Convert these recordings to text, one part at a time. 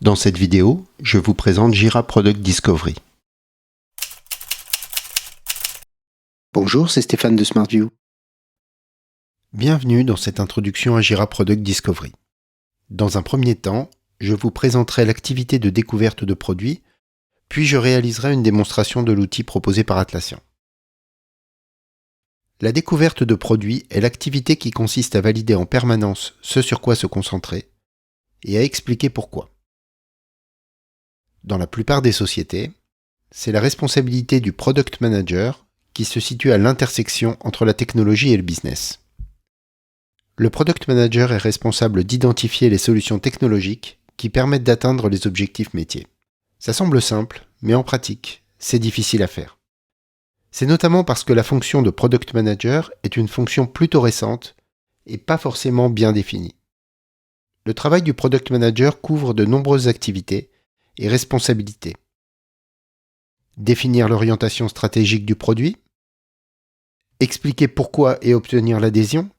Dans cette vidéo, je vous présente Jira Product Discovery. Bonjour, c'est Stéphane de SmartView. Bienvenue dans cette introduction à Jira Product Discovery. Dans un premier temps, je vous présenterai l'activité de découverte de produits, puis je réaliserai une démonstration de l'outil proposé par Atlassian. La découverte de produits est l'activité qui consiste à valider en permanence ce sur quoi se concentrer et à expliquer pourquoi. Dans la plupart des sociétés, c'est la responsabilité du Product Manager qui se situe à l'intersection entre la technologie et le business. Le Product Manager est responsable d'identifier les solutions technologiques qui permettent d'atteindre les objectifs métiers. Ça semble simple, mais en pratique, c'est difficile à faire. C'est notamment parce que la fonction de Product Manager est une fonction plutôt récente et pas forcément bien définie. Le travail du Product Manager couvre de nombreuses activités et responsabilités. Définir l'orientation stratégique du produit, expliquer pourquoi et obtenir l'adhésion,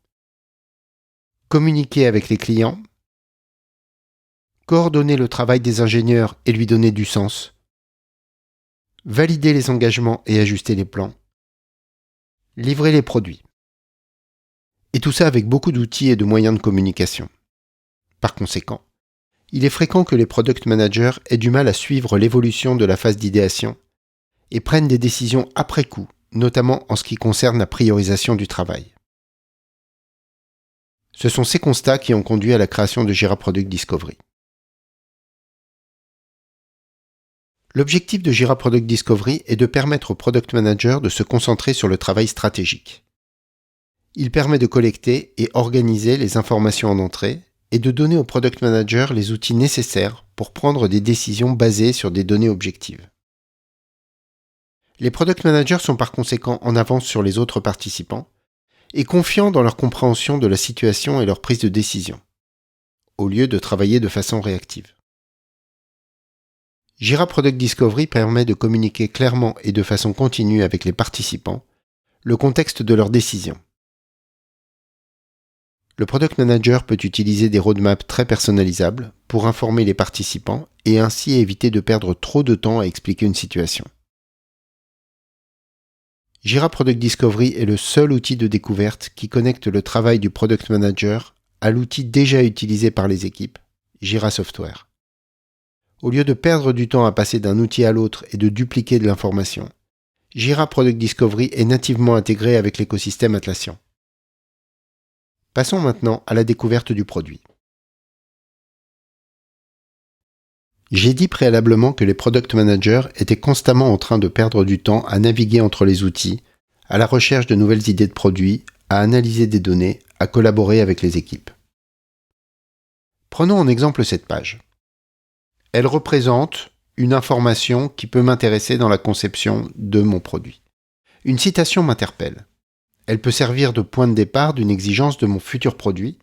communiquer avec les clients, coordonner le travail des ingénieurs et lui donner du sens, valider les engagements et ajuster les plans, livrer les produits. Et tout ça avec beaucoup d'outils et de moyens de communication. Par conséquent, il est fréquent que les product managers aient du mal à suivre l'évolution de la phase d'idéation et prennent des décisions après coup, notamment en ce qui concerne la priorisation du travail. Ce sont ces constats qui ont conduit à la création de Jira Product Discovery. L'objectif de Jira Product Discovery est de permettre au Product Manager de se concentrer sur le travail stratégique. Il permet de collecter et organiser les informations en entrée et de donner au Product Manager les outils nécessaires pour prendre des décisions basées sur des données objectives. Les Product Managers sont par conséquent en avance sur les autres participants et confiants dans leur compréhension de la situation et leur prise de décision, au lieu de travailler de façon réactive. Jira Product Discovery permet de communiquer clairement et de façon continue avec les participants le contexte de leurs décisions. Le Product Manager peut utiliser des roadmaps très personnalisables pour informer les participants et ainsi éviter de perdre trop de temps à expliquer une situation. Jira Product Discovery est le seul outil de découverte qui connecte le travail du Product Manager à l'outil déjà utilisé par les équipes, Jira Software. Au lieu de perdre du temps à passer d'un outil à l'autre et de dupliquer de l'information, Jira Product Discovery est nativement intégré avec l'écosystème Atlassian. Passons maintenant à la découverte du produit. J'ai dit préalablement que les Product Managers étaient constamment en train de perdre du temps à naviguer entre les outils, à la recherche de nouvelles idées de produits, à analyser des données, à collaborer avec les équipes. Prenons en exemple cette page. Elle représente une information qui peut m'intéresser dans la conception de mon produit. Une citation m'interpelle. Elle peut servir de point de départ d'une exigence de mon futur produit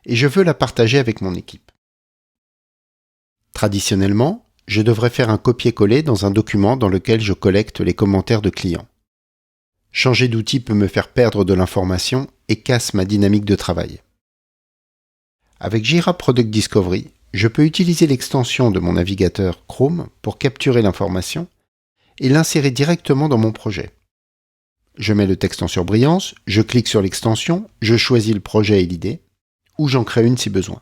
et je veux la partager avec mon équipe. Traditionnellement, je devrais faire un copier-coller dans un document dans lequel je collecte les commentaires de clients. Changer d'outil peut me faire perdre de l'information et casse ma dynamique de travail. Avec Jira Product Discovery, je peux utiliser l'extension de mon navigateur Chrome pour capturer l'information et l'insérer directement dans mon projet. Je mets le texte en surbrillance, je clique sur l'extension, je choisis le projet et l'idée, ou j'en crée une si besoin.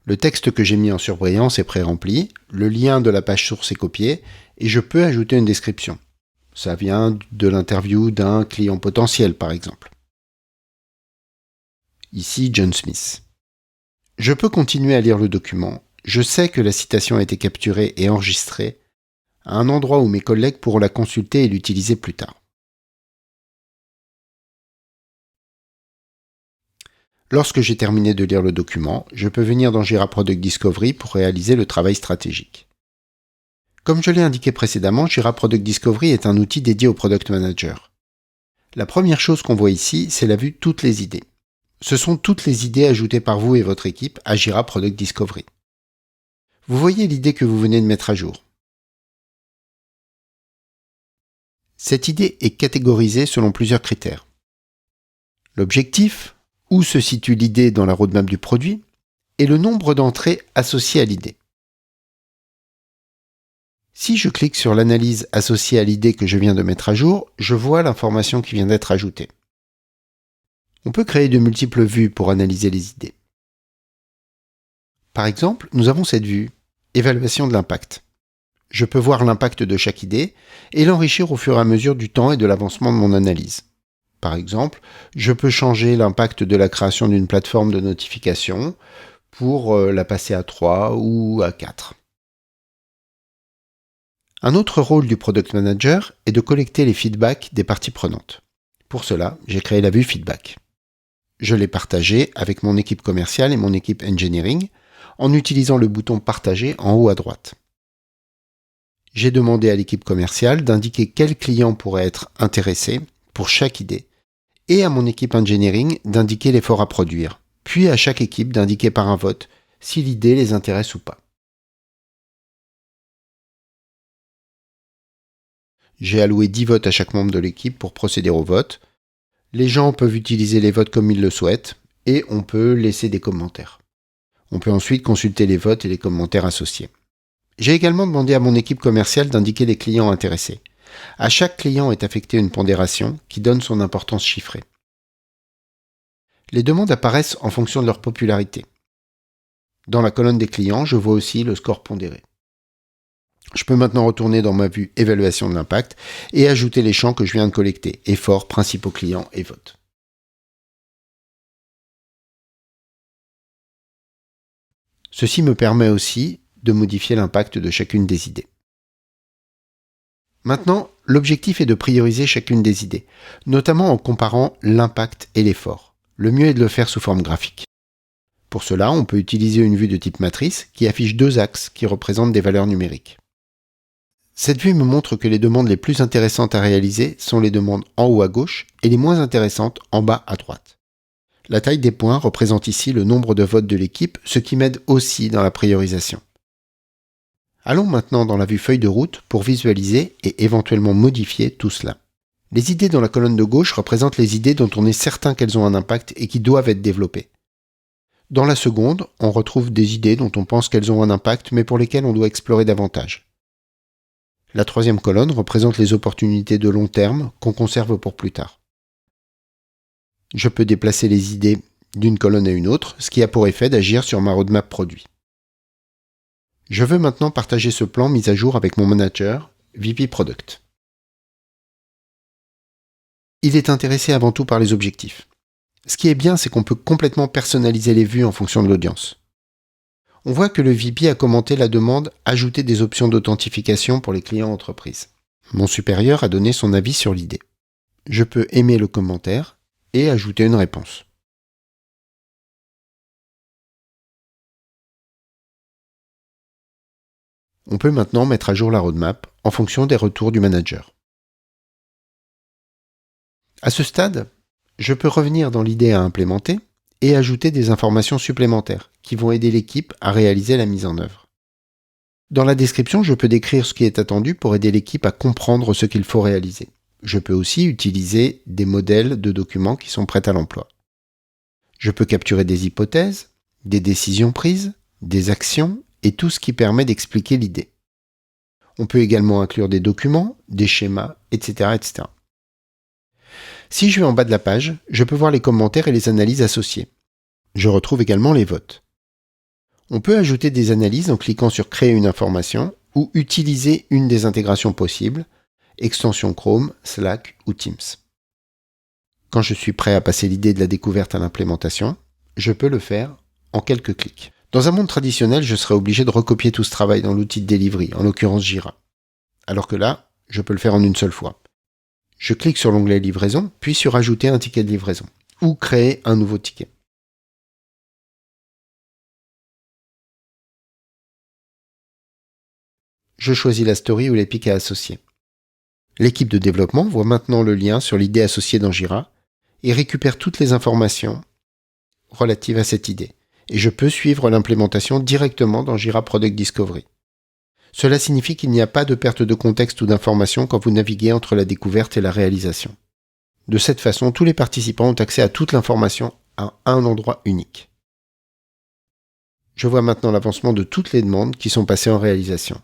Le texte que j'ai mis en surbrillance est pré-rempli, le lien de la page source est copié et je peux ajouter une description. Ça vient de l'interview d'un client potentiel par exemple. Ici John Smith. Je peux continuer à lire le document. Je sais que la citation a été capturée et enregistrée à un endroit où mes collègues pourront la consulter et l'utiliser plus tard. Lorsque j'ai terminé de lire le document, je peux venir dans Jira Product Discovery pour réaliser le travail stratégique. Comme je l'ai indiqué précédemment, Jira Product Discovery est un outil dédié au Product Manager. La première chose qu'on voit ici, c'est la vue toutes les idées. Ce sont toutes les idées ajoutées par vous et votre équipe à Jira Product Discovery. Vous voyez l'idée que vous venez de mettre à jour. Cette idée est catégorisée selon plusieurs critères. L'objectif, où se situe l'idée dans la roadmap du produit, et le nombre d'entrées associées à l'idée. Si je clique sur l'analyse associée à l'idée que je viens de mettre à jour, je vois l'information qui vient d'être ajoutée. On peut créer de multiples vues pour analyser les idées. Par exemple, nous avons cette vue, évaluation de l'impact. Je peux voir l'impact de chaque idée et l'enrichir au fur et à mesure du temps et de l'avancement de mon analyse. Par exemple, je peux changer l'impact de la création d'une plateforme de notification pour la passer à 3 ou à 4. Un autre rôle du Product Manager est de collecter les feedbacks des parties prenantes. Pour cela, j'ai créé la vue Feedback. Je l'ai partagée avec mon équipe commerciale et mon équipe Engineering en utilisant le bouton Partager en haut à droite. J'ai demandé à l'équipe commerciale d'indiquer quel client pourrait être intéressé pour chaque idée et à mon équipe Engineering d'indiquer l'effort à produire, puis à chaque équipe d'indiquer par un vote si l'idée les intéresse ou pas. J'ai alloué 10 votes à chaque membre de l'équipe pour procéder au vote. Les gens peuvent utiliser les votes comme ils le souhaitent et on peut laisser des commentaires. On peut ensuite consulter les votes et les commentaires associés. J'ai également demandé à mon équipe commerciale d'indiquer les clients intéressés. À chaque client est affectée une pondération qui donne son importance chiffrée. Les demandes apparaissent en fonction de leur popularité. Dans la colonne des clients, je vois aussi le score pondéré. Je peux maintenant retourner dans ma vue évaluation de l'impact et ajouter les champs que je viens de collecter, efforts, principaux clients et votes. Ceci me permet aussi de modifier l'impact de chacune des idées. Maintenant, l'objectif est de prioriser chacune des idées, notamment en comparant l'impact et l'effort. Le mieux est de le faire sous forme graphique. Pour cela, on peut utiliser une vue de type matrice qui affiche 2 axes qui représentent des valeurs numériques. Cette vue me montre que les demandes les plus intéressantes à réaliser sont les demandes en haut à gauche et les moins intéressantes en bas à droite. La taille des points représente ici le nombre de votes de l'équipe, ce qui m'aide aussi dans la priorisation. Allons maintenant dans la vue feuille de route pour visualiser et éventuellement modifier tout cela. Les idées dans la colonne de gauche représentent les idées dont on est certain qu'elles ont un impact et qui doivent être développées. Dans la seconde, on retrouve des idées dont on pense qu'elles ont un impact mais pour lesquelles on doit explorer davantage. La troisième colonne représente les opportunités de long terme qu'on conserve pour plus tard. Je peux déplacer les idées d'une colonne à une autre, ce qui a pour effet d'agir sur ma roadmap produit. Je veux maintenant partager ce plan mis à jour avec mon manager, VP Product. Il est intéressé avant tout par les objectifs. Ce qui est bien, c'est qu'on peut complètement personnaliser les vues en fonction de l'audience. On voit que le VP a commenté la demande « Ajouter des options d'authentification pour les clients entreprises ». Mon supérieur a donné son avis sur l'idée. Je peux aimer le commentaire et ajouter une réponse. On peut maintenant mettre à jour la roadmap en fonction des retours du manager. À ce stade, je peux revenir dans l'idée à implémenter et ajouter des informations supplémentaires qui vont aider l'équipe à réaliser la mise en œuvre. Dans la description, je peux décrire ce qui est attendu pour aider l'équipe à comprendre ce qu'il faut réaliser. Je peux aussi utiliser des modèles de documents qui sont prêts à l'emploi. Je peux capturer des hypothèses, des décisions prises, des actions et tout ce qui permet d'expliquer l'idée. On peut également inclure des documents, des schémas, etc., etc. Si je vais en bas de la page, je peux voir les commentaires et les analyses associées. Je retrouve également les votes. On peut ajouter des analyses en cliquant sur Créer une information ou utiliser une des intégrations possibles, extension Chrome, Slack ou Teams. Quand je suis prêt à passer l'idée de la découverte à l'implémentation, je peux le faire en quelques clics. Dans un monde traditionnel, je serais obligé de recopier tout ce travail dans l'outil de delivery, en l'occurrence Jira. Alors que là, je peux le faire en une seule fois. Je clique sur l'onglet Livraison, puis sur Ajouter un ticket de livraison, ou Créer un nouveau ticket. Je choisis la story ou l'épique à associer. L'équipe de développement voit maintenant le lien sur l'idée associée dans Jira et récupère toutes les informations relatives à cette idée. Et je peux suivre l'implémentation directement dans Jira Product Discovery. Cela signifie qu'il n'y a pas de perte de contexte ou d'information quand vous naviguez entre la découverte et la réalisation. De cette façon, tous les participants ont accès à toute l'information à un endroit unique. Je vois maintenant l'avancement de toutes les demandes qui sont passées en réalisation.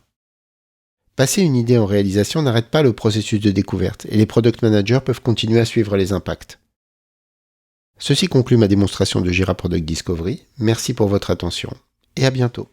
Passer une idée en réalisation n'arrête pas le processus de découverte et les product managers peuvent continuer à suivre les impacts. Ceci conclut ma démonstration de Jira Product Discovery. Merci pour votre attention et à bientôt.